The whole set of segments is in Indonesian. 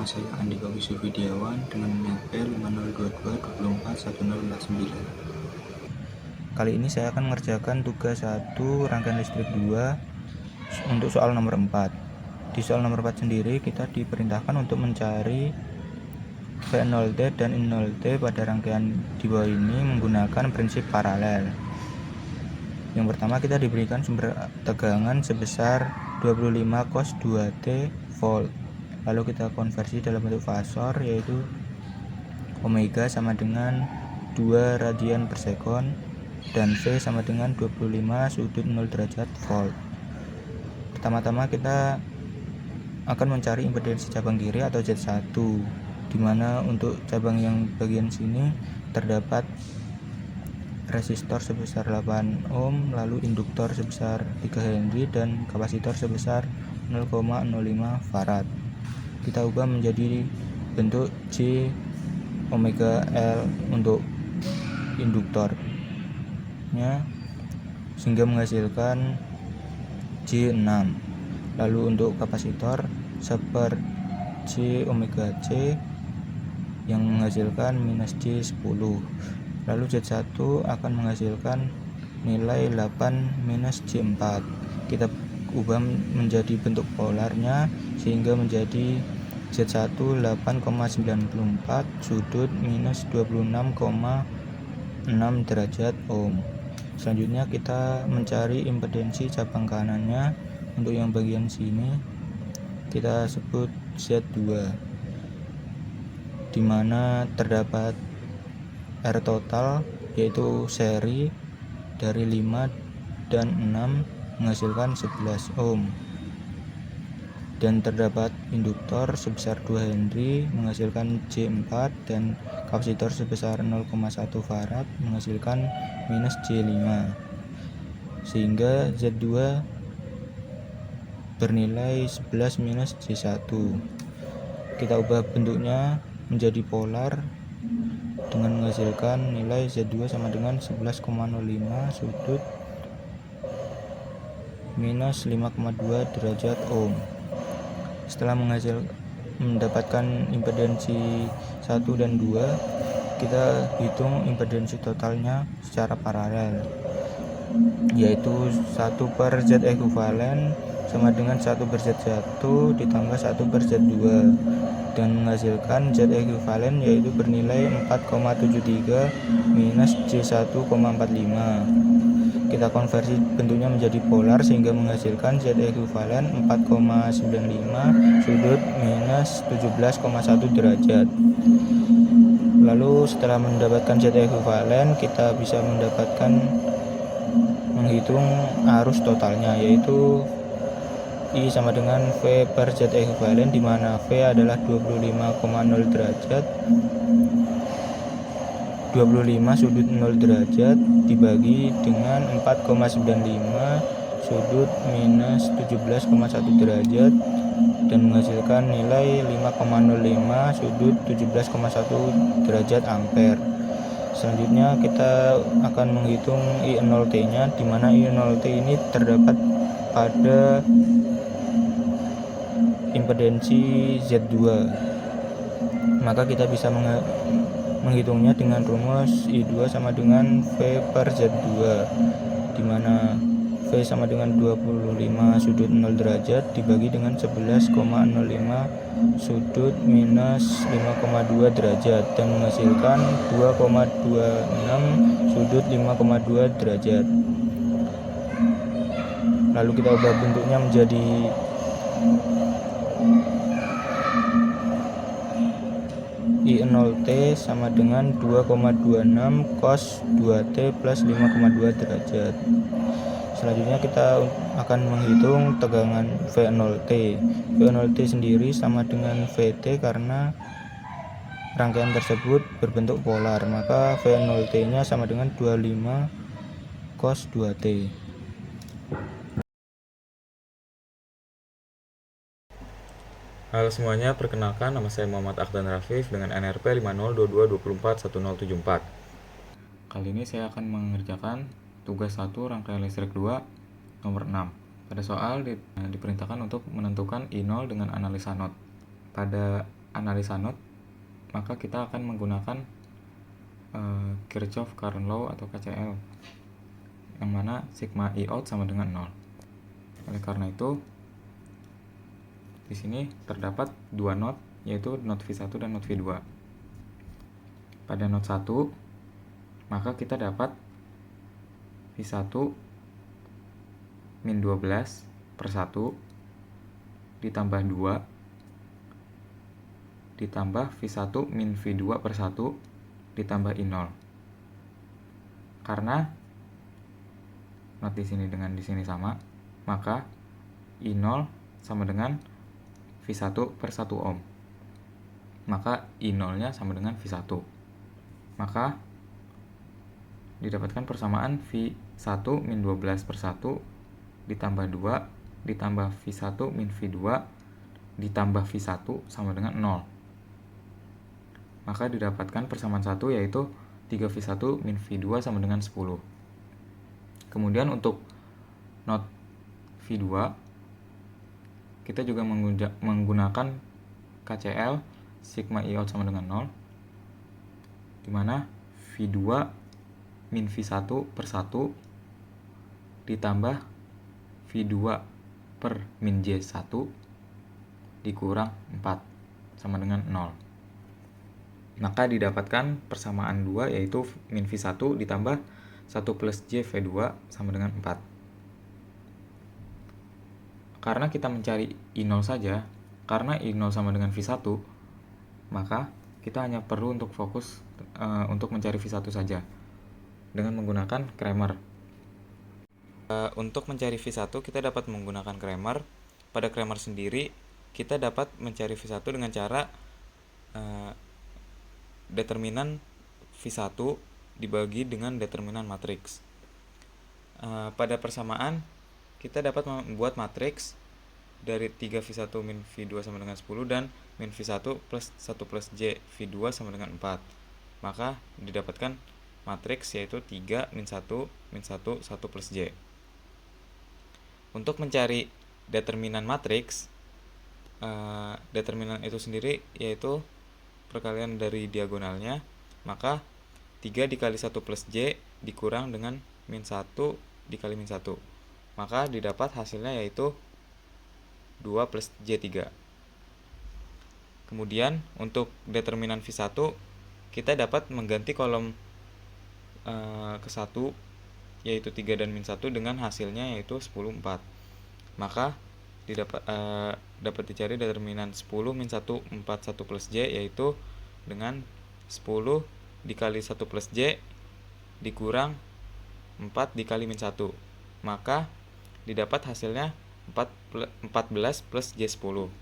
saya Andika Wisnuwidiawan dengan NP 5022241049. Kali ini saya akan mengerjakan tugas 1 rangkaian listrik 2 untuk soal nomor 4. Di soal nomor 4 sendiri kita diperintahkan untuk mencari V0T dan I0T pada rangkaian di bawah ini menggunakan prinsip paralel. Yang pertama, kita diberikan sumber tegangan sebesar 25 cos 2T volt. Lalu kita konversi dalam bentuk fasor, yaitu omega sama dengan 2 radian per sekon dan V sama dengan 25 sudut 0 derajat volt. Pertama-tama kita akan mencari impedensi cabang kiri atau Z1, dimana untuk cabang yang bagian sini terdapat resistor sebesar 8 ohm, lalu induktor sebesar 3 Henry dan kapasitor sebesar 0,05 farad. Kita ubah menjadi bentuk J omega L untuk induktornya sehingga menghasilkan J6. Lalu untuk kapasitor seper J omega C yang menghasilkan minus J10. Lalu Z1 akan menghasilkan nilai 8 minus J4. Kita ubah menjadi bentuk polarnya sehingga menjadi Z1 8,94 sudut minus 26,6 derajat ohm. Selanjutnya kita mencari impedensi cabang kanannya. Untuk yang bagian sini kita sebut Z2, di mana terdapat R total yaitu seri dari 5 dan 6 menghasilkan 11 ohm, dan terdapat induktor sebesar 2 Henry menghasilkan J4 dan kapasitor sebesar 0,1 farad menghasilkan minus J5, sehingga Z2 bernilai 11 minus J1. Kita ubah bentuknya menjadi polar dengan menghasilkan nilai Z2 sama dengan 11,05 sudut minus 5,2 derajat ohm. Setelah mendapatkan impedensi 1 dan 2, kita hitung impedensi totalnya secara paralel, yaitu 1 per Z ekuivalen sama dengan 1 per Z1 ditambah 1 per Z2, dan menghasilkan Z ekuivalen yaitu bernilai 4,73 minus J1,45. Kita konversi bentuknya menjadi polar sehingga menghasilkan Z ekuivalen 4,95 sudut minus 17,1 derajat. Lalu setelah mendapatkan Z ekuivalen, kita bisa menghitung arus totalnya, yaitu I sama dengan V per Z ekuivalen, di mana V adalah 25,0 derajat, 25 sudut 0 derajat dibagi dengan 4,95 sudut minus 17,1 derajat dan menghasilkan nilai 5,05 sudut 17,1 derajat ampere. Selanjutnya kita akan menghitung I0T nya, di mana I0T ini terdapat pada impedensi Z2. Maka kita bisa menghitungnya dengan rumus I2 sama dengan V per Z2, di mana V sama dengan 25 sudut 0 derajat dibagi dengan 11,05 sudut minus 5,2 derajat dan menghasilkan 2,26 sudut 5,2 derajat. Lalu kita ubah bentuknya menjadi I0T sama dengan 2,26 cos 2T plus 5,2 derajat. Selanjutnya kita akan menghitung tegangan V0T. V0T sendiri sama dengan VT karena rangkaian tersebut berbentuk polar, maka V0T nya sama dengan 25 cos 2T. Halo semuanya, perkenalkan nama saya Muhammad Akhdan Rafif dengan NRP 5022241074. Kali ini saya akan mengerjakan tugas 1 rangkaian listrik 2 nomor 6. Pada soal diperintahkan untuk menentukan I0 dengan analisa not. Pada analisa node, maka kita akan menggunakan Kirchhoff Current Law atau KCL, yang mana sigma I out sama dengan 0. Oleh karena itu, di sini terdapat dua node, yaitu node V1 dan node V2. Pada node 1, maka kita dapat V1 min 12 per 1 ditambah 2 ditambah V1 min V2 per 1 ditambah I0. Karena not di sini dengan di sini sama, maka I0 sama dengan V1 per 1 ohm. Maka I0-nya sama dengan V1. Maka didapatkan persamaan V1 min 12 per 1 ditambah 2 ditambah V1 min V2 ditambah V1 sama dengan 0. Maka didapatkan persamaan 1, yaitu 3V1 min V2 sama dengan 10. Kemudian untuk node V2, kita juga menggunakan KCL sigma I out sama dengan 0, dimana V2 min V1 per 1 ditambah V2 per min J1 dikurang 4 sama dengan 0. Maka didapatkan persamaan 2, yaitu min V1 ditambah 1 plus J V2 sama dengan 4. Karena kita mencari I0 saja, karena I0 sama dengan V1, maka kita hanya perlu untuk fokus untuk mencari V1 saja dengan menggunakan Cramer. Untuk mencari V1 kita dapat menggunakan Cramer. Pada Cramer sendiri kita dapat mencari V1 dengan cara determinan V1 dibagi dengan determinan matriks. Pada persamaan kita dapat membuat matriks dari 3V1 min V2 sama dengan 10 dan min V1 plus 1 plus J V2 sama dengan 4. Maka didapatkan matriks yaitu 3 min 1 min 1 1 plus J. Untuk mencari determinan matriks, determinan itu sendiri yaitu perkalian dari diagonalnya, maka 3 dikali 1 plus J dikurang dengan min 1 dikali min 1. Maka didapat hasilnya yaitu 2 plus J3. Kemudian untuk determinan V1, kita dapat mengganti kolom ke 1, yaitu 3 dan min 1 dengan hasilnya yaitu 10, 4. Maka dapat dicari determinan 10 min 1 4 1 plus J, yaitu dengan 10 dikali 1 plus J dikurang 4 dikali min 1. Maka didapat hasilnya 14 plus J10.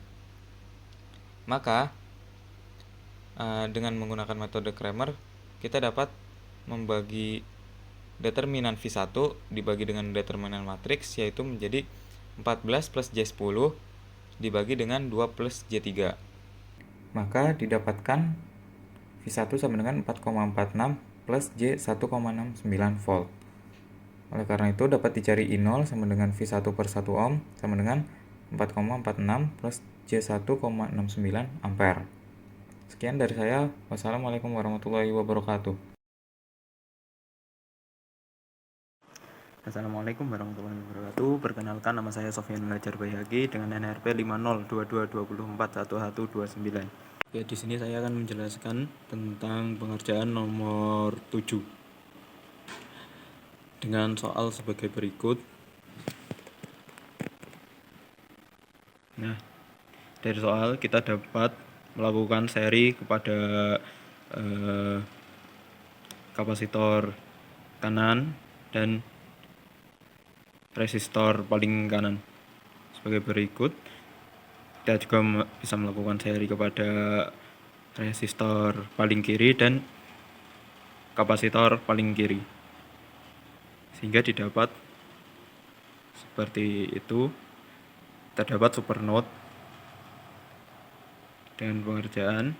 Maka dengan menggunakan metode Cramer, kita dapat membagi determinan V1 dibagi dengan determinan matriks, yaitu menjadi 14 plus J10 dibagi dengan 2 plus J3. Maka didapatkan V1 sama dengan 4,46 plus J1,69 volt. Oleh karena itu dapat dicari I0 sama dengan V1 per 1 ohm sama dengan 4,46 plus J1,69 ampere. Sekian dari saya. Wassalamualaikum warahmatullahi wabarakatuh. Assalamualaikum warahmatullahi wabarakatuh. Perkenalkan, nama saya Sofyan Lajar Bayhaqi dengan NRP 5022241129. Oke, di sini saya akan menjelaskan tentang pengerjaan nomor 7 dengan soal sebagai berikut. Nah, dari soal kita dapat melakukan seri kepada kapasitor kanan dan resistor paling kanan sebagai berikut. Kita juga bisa melakukan seri kepada resistor paling kiri dan kapasitor paling kiri, sehingga didapat seperti itu. Terdapat supernode dengan pengerjaan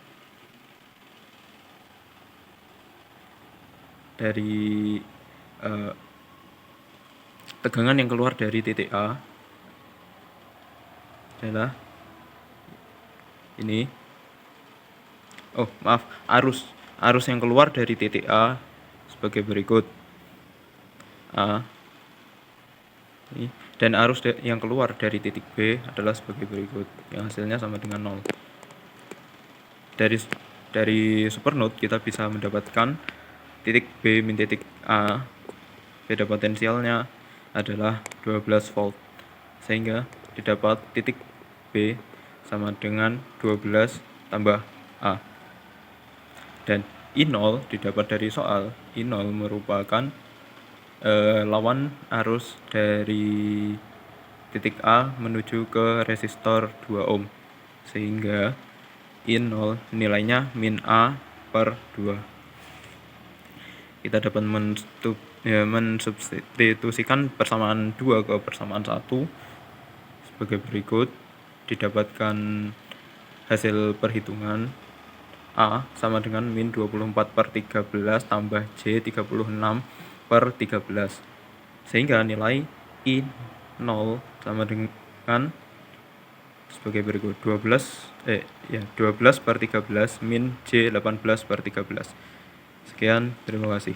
dari tegangan yang keluar dari titik A adalah ini, arus yang keluar dari titik A sebagai berikut. A dan arus yang keluar dari titik B adalah sebagai berikut, yang hasilnya sama dengan 0. Dari supernode kita bisa mendapatkan titik B min titik A, beda potensialnya adalah 12 volt, sehingga didapat titik B sama dengan 12 tambah A. Dan I0 didapat dari soal. I0 merupakan lawan arus dari titik A menuju ke resistor 2 ohm, sehingga I0 nilainya min A per 2. Kita dapat mensubstitusikan persamaan 2 ke persamaan 1 sebagai berikut. Didapatkan hasil perhitungan A sama dengan min 24 per 13 tambah J 36 per 13, sehingga nilai I0 sama dengan sebagai berikut 12 per 13 min J 18 per 13. Sekian, terima kasih.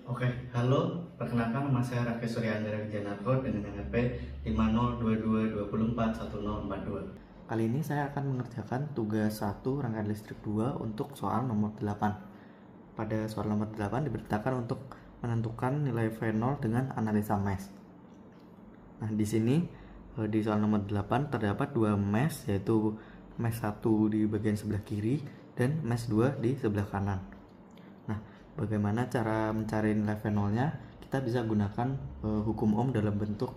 Oke, halo, perkenalkan nama saya Raffi Suryandra Wijanarko dengan NRP 5022241042. Kali ini saya akan mengerjakan tugas 1 rangkaian listrik 2 untuk soal nomor 8. Pada soal nomor 8 diberitakan untuk menentukan nilai V0 dengan analisa mesh. Nah, di sini di soal nomor 8 terdapat dua mesh, yaitu mesh 1 di bagian sebelah kiri dan mesh 2 di sebelah kanan. Nah, bagaimana cara mencari nilai V0-nya? Kita bisa gunakan hukum Ohm dalam bentuk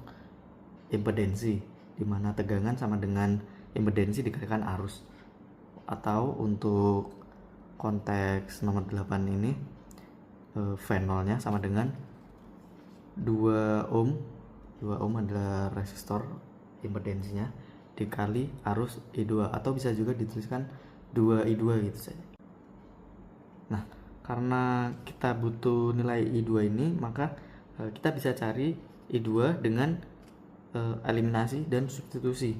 impedensi, di mana tegangan sama dengan impedensi dikalikan arus. Atau untuk konteks nomor 8 ini V0-nya sama dengan 2 ohm. 2 ohm adalah resistor impedensinya dikali arus I2, atau bisa juga dituliskan 2I2 gitu saja. Nah, karena kita butuh nilai I2 ini, maka kita bisa cari I2 dengan eliminasi dan substitusi,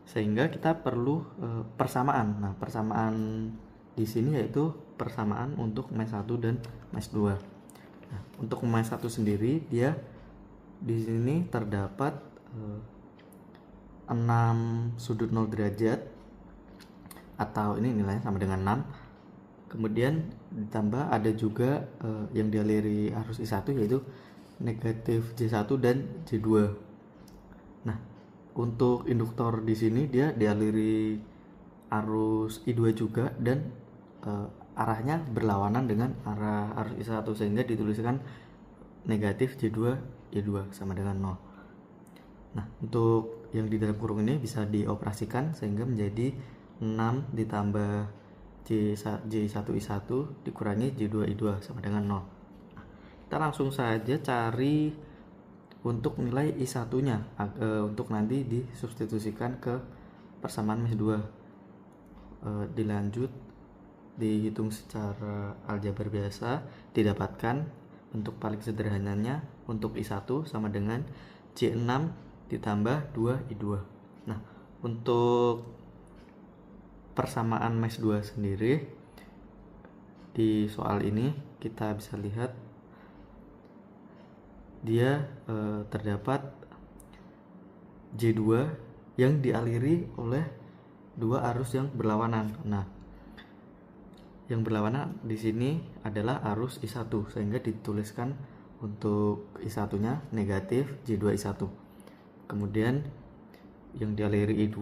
sehingga kita perlu persamaan. Nah, persamaan di sini yaitu persamaan untuk mesh 1 dan mesh 2. Nah, untuk mesh 1 sendiri, dia di sini terdapat 6 sudut 0 derajat, atau ini nilainya sama dengan 6. Kemudian ditambah ada juga yang dialiri arus I1, yaitu negatif J1 dan J2. Nah, untuk induktor di sini dia dialiri arus I2 juga, dan arahnya berlawanan dengan arah arus I1, sehingga dituliskan negatif J2 I2 sama dengan 0. Nah, untuk yang di dalam kurung ini bisa dioperasikan sehingga menjadi 6 ditambah J1 I1 dikurangi J2 I2 sama dengan 0. Nah, kita langsung saja cari untuk nilai I1 nya untuk nanti disubstitusikan ke persamaan mesh 2. Dilanjut dihitung secara aljabar biasa, didapatkan bentuk paling sederhananya untuk I1 sama dengan J6 ditambah 2I2. Nah, untuk persamaan mesh 2 sendiri di soal ini kita bisa lihat dia terdapat J2 yang dialiri oleh dua arus yang berlawanan. Nah, yang berlawanan di sini adalah arus I1, sehingga dituliskan untuk I1-nya negatif J2 I1. Kemudian yang dialiri I2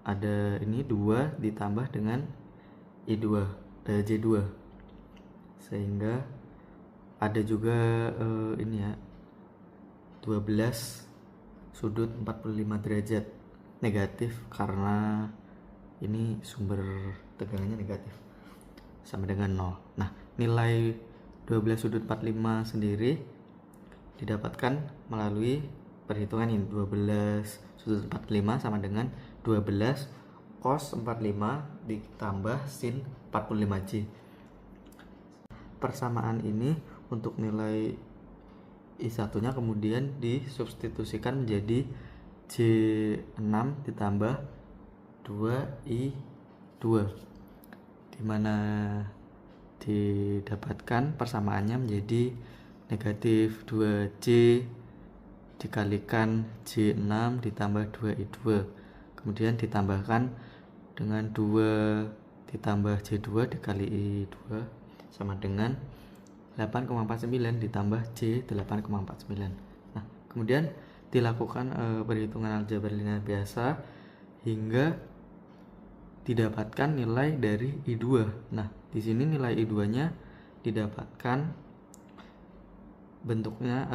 ada ini 2 ditambah dengan I2 J2, sehingga ada juga ini ya 12 sudut 45 derajat negatif, karena ini sumber tegangannya negatif sama dengan 0. Nah, nilai 12 sudut 45 sendiri didapatkan melalui perhitungan ini. 12 sudut 45 sama dengan 12 cos 45 ditambah sin 45J. Persamaan ini untuk nilai I1 nya kemudian disubstitusikan menjadi J6 ditambah 2I2, dimana didapatkan persamaannya menjadi negatif 2J dikalikan J6 ditambah 2I2, kemudian ditambahkan dengan 2 ditambah J2 dikali I2 sama dengan 8,49 ditambah J8,49. Nah, kemudian dilakukan perhitungan aljabar linear biasa hingga didapatkan nilai dari I2. Nah, di sini nilai I2-nya didapatkan bentuknya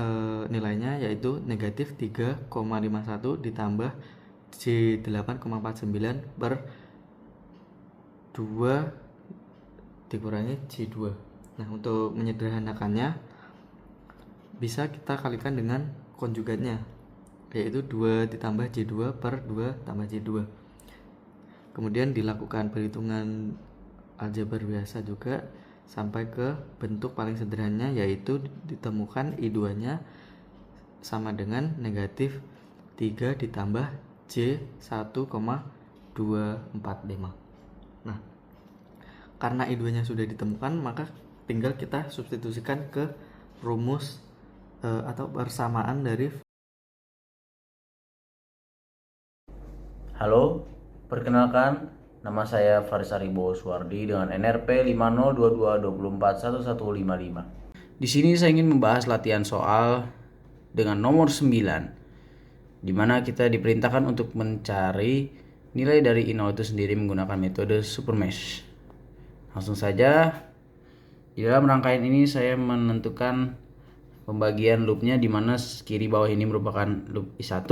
nilainya yaitu negatif 3,51 ditambah J8,49 per 2 dikurangi J2. Nah, untuk menyederhanakannya bisa kita kalikan dengan konjugatnya, yaitu 2 ditambah J2 per 2 tambah J2. Kemudian dilakukan perhitungan aljabar biasa juga sampai ke bentuk paling sederhananya, yaitu ditemukan I2-nya sama dengan negatif 3 ditambah J1,245. Nah, karena I2-nya sudah ditemukan, maka tinggal kita substitusikan ke rumus atau persamaan dari. Halo, perkenalkan, nama saya Faris Aribo Suwardi dengan NRP 5022241155. Di sini saya ingin membahas latihan soal dengan nomor 9, di mana kita diperintahkan untuk mencari nilai dari I0 itu sendiri menggunakan metode supermesh. Langsung saja, di dalam rangkaian ini saya menentukan pembagian loopnya, di mana kiri bawah ini merupakan loop I1,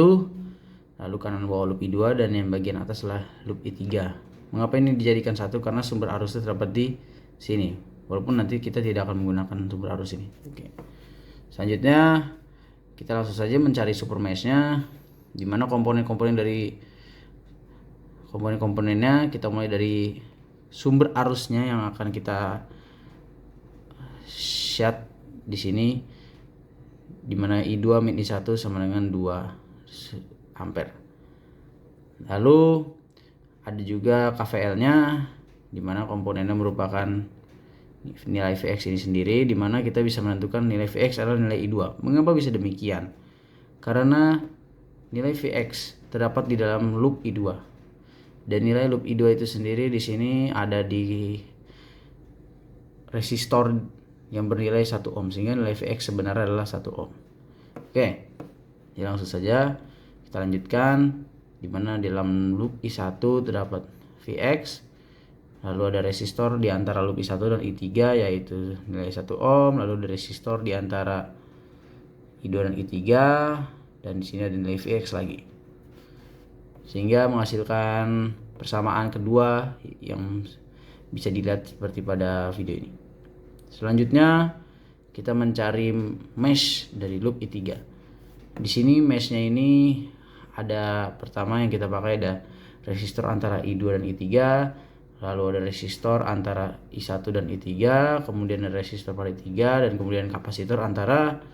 lalu kanan bawah loop I2, dan yang bagian atas adalah loop I3. Mengapa ini dijadikan satu? Karena sumber arusnya terdapat di sini, walaupun nanti kita tidak akan menggunakan sumber arus ini. Oke. Selanjutnya kita langsung saja mencari supermeshnya, di mana komponennya kita mulai dari sumber arusnya yang akan kita shut di sini, di mana I2 min I1 sama dengan 2 ampere. Lalu ada juga KVL-nya, di mana komponennya merupakan nilai Vx ini sendiri, di mana kita bisa menentukan nilai Vx adalah nilai I2. Mengapa bisa demikian? Karena nilai Vx terdapat di dalam loop I2, dan nilai loop I2 itu sendiri di sini ada di resistor yang bernilai 1 ohm, sehingga nilai Vx sebenarnya adalah 1 ohm. Oke, jadi langsung saja kita lanjutkan, di mana dalam loop I1 terdapat Vx, lalu ada resistor di antara loop I1 dan I3 yaitu nilai 1 ohm, lalu ada resistor di antara I2 dan I3, dan di sini ada nilai Vx lagi, sehingga menghasilkan persamaan kedua yang bisa dilihat seperti pada video ini. Selanjutnya kita mencari mesh dari loop I3. Di sini meshnya ini ada, pertama yang kita pakai ada resistor antara I2 dan I3, lalu ada resistor antara I1 dan I3, kemudian ada resistor pada I3, dan kemudian kapasitor antara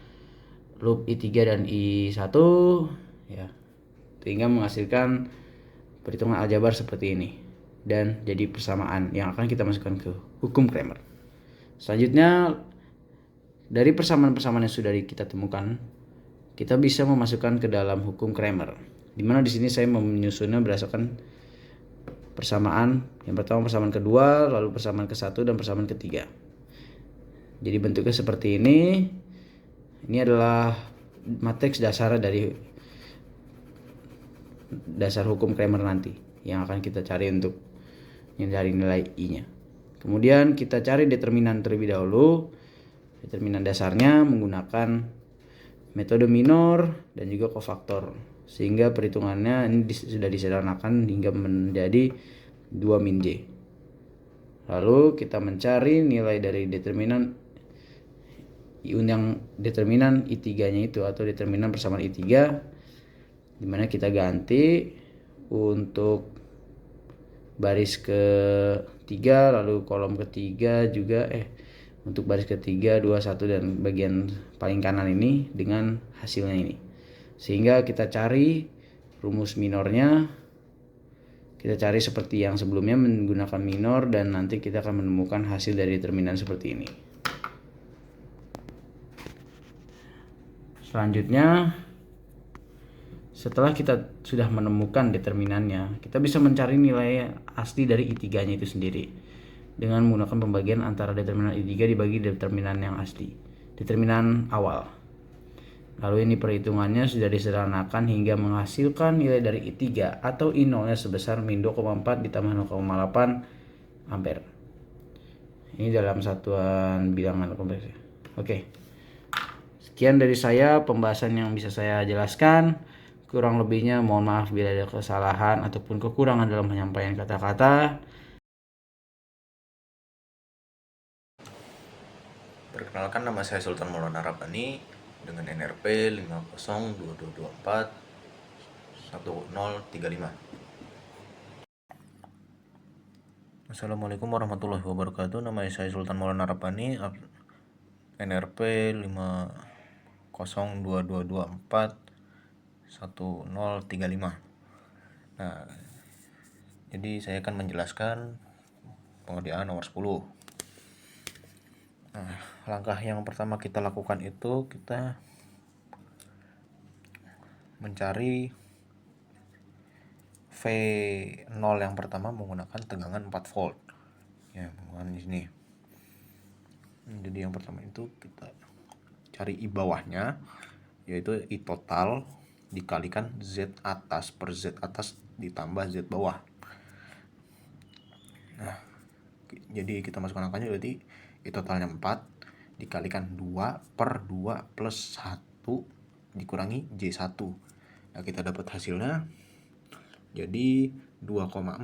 loop I3 dan I1, ya, sehingga menghasilkan perhitungan aljabar seperti ini, dan jadi persamaan yang akan kita masukkan ke hukum Cramer. Selanjutnya, dari persamaan-persamaan yang sudah kita temukan, kita bisa memasukkan ke dalam hukum Cramer, di mana di sini saya menyusunnya berdasarkan persamaan yang pertama, persamaan kedua, lalu persamaan ke-1, dan persamaan ketiga. Jadi bentuknya seperti ini. Ini adalah matriks dasar dari dasar hukum Cramer nanti yang akan kita cari untuk mencari nilai I-nya. Kemudian kita cari determinan terlebih dahulu. Determinan dasarnya menggunakan metode minor dan juga kofaktor, sehingga perhitungannya ini sudah disederhanakan hingga menjadi 2 min J. Lalu kita mencari nilai dari determinan I3-nya itu, atau determinan persamaan I3, dimana kita ganti untuk baris ketiga, lalu kolom ketiga juga untuk baris ketiga, 2, 1, dan bagian paling kanan ini dengan hasilnya ini, sehingga kita cari rumus minornya kita cari seperti yang sebelumnya menggunakan minor, dan nanti kita akan menemukan hasil dari determinan seperti ini. Selanjutnya, setelah kita sudah menemukan determinannya, kita bisa mencari nilai asli dari I3-nya itu sendiri dengan menggunakan pembagian antara determinan I3 dibagi determinan yang asli, determinan awal. Lalu ini perhitungannya sudah disederhanakan hingga menghasilkan nilai dari I3 atau I0-nya sebesar min 2,4 ditambah 0,8 ampere. Ini dalam satuan bilangan kompleks. Oke. Sekian dari saya pembahasan yang bisa saya jelaskan. Kurang lebihnya mohon maaf bila ada kesalahan ataupun kekurangan dalam penyampaian kata-kata. Perkenalkan, nama saya Sultan Maulana Rabbani dengan NRP 502224 1035. Assalamualaikum warahmatullahi wabarakatuh. Nama saya Sultan Maulana Rabbani, NRP 502224 1035. Nah, jadi saya akan menjelaskan pengerjaan nomor 10. Nah, langkah yang pertama kita lakukan itu kita mencari V0 yang pertama menggunakan tegangan 4 volt. Ya, menggunakan di sini. Jadi yang pertama itu kita cari I bawahnya, yaitu I total dikalikan Z atas per Z atas ditambah Z bawah. Nah, jadi kita masukkan angkanya, berarti I totalnya 4 dikalikan 2 per 2 plus 1 dikurangi J1. Nah, kita dapat hasilnya jadi 2,4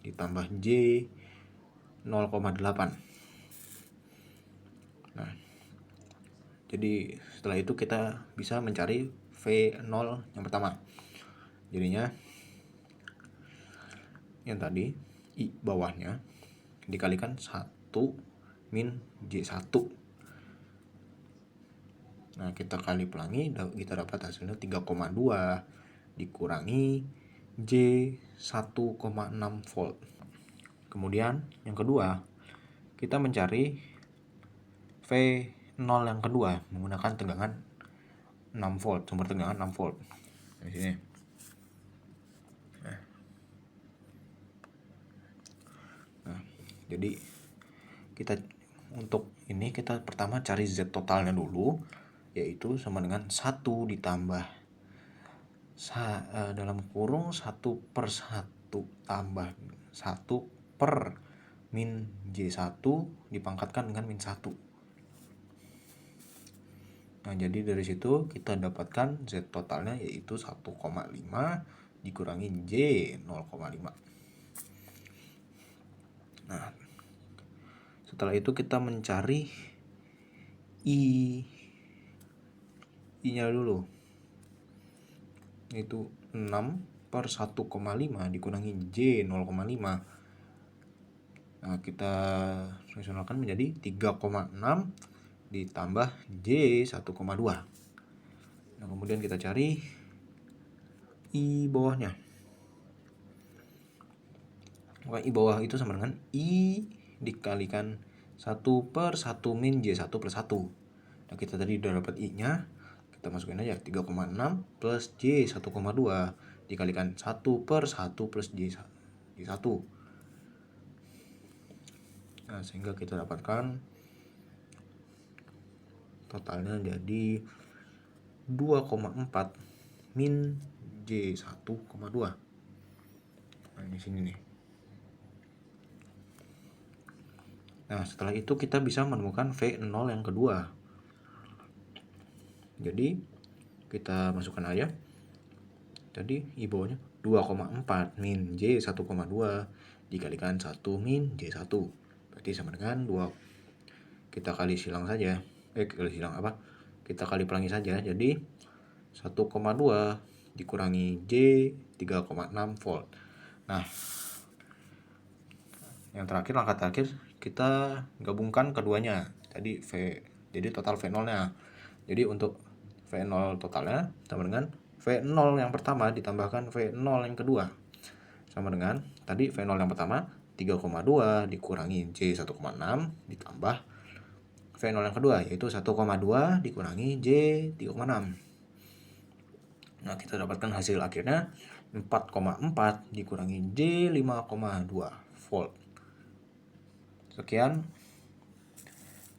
ditambah J 0,8. Nah, jadi setelah itu kita bisa mencari V0 yang pertama. Jadinya yang tadi I bawahnya dikalikan 1 min J1. Nah, kita kali pelangi, kita dapat hasilnya 3,2 dikurangi J 1,6 volt. Kemudian yang kedua, kita mencari V0 yang kedua menggunakan tegangan 6 volt, sumber tegangan 6 volt. Di sini. Nah, jadi kita untuk ini kita pertama cari Z totalnya dulu, yaitu sama dengan 1 ditambah dalam kurung 1 per 1 tambah 1 per min J1 dipangkatkan dengan min 1. Nah, jadi dari situ kita dapatkan Z totalnya yaitu 1,5 dikurangi J 0,5. Nah, setelah itu kita mencari I-nya dulu, itu 6 per 1,5 dikurangi J 0,5. Nah, kita rasionalkan menjadi 3,6 ditambah J 1,2. Nah, kemudian kita cari I bawahnya. Maka I bawah itu sama dengan I dikalikan 1 per 1 min J1 plus 1. Nah, kita tadi udah dapat I-nya, kita masukin aja 3,6 plus J 1,2 dikalikan 1 per 1 plus J1. Nah, sehingga kita dapatkan totalnya jadi 2,4 min J 1,2. Nah, di sini nih. Nah, setelah itu kita bisa menemukan V0 yang kedua. Jadi kita masukkan aja. Tadi I bawahnya 2,4 min J 1,2 dikalikan 1 min J1. Berarti sama dengan 2. Kita kali silang saja. Kita kali pelangi saja. Jadi 1,2 dikurangi J 3,6 volt. Nah, yang terakhir, langkah terakhir, kita gabungkan keduanya. Jadi total V0-nya. Jadi untuk V0 totalnya sama dengan V0 yang pertama ditambahkan V0 yang kedua. Sama dengan tadi V0 yang pertama 3,2 dikurangi J 1,6 ditambah V0 yang kedua yaitu 1,2 dikurangi J 3,6. Nah, kita dapatkan hasil akhirnya 4,4 dikurangi J 5,2 volt. Sekian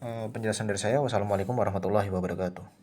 penjelasan dari saya. Wassalamualaikum warahmatullahi wabarakatuh.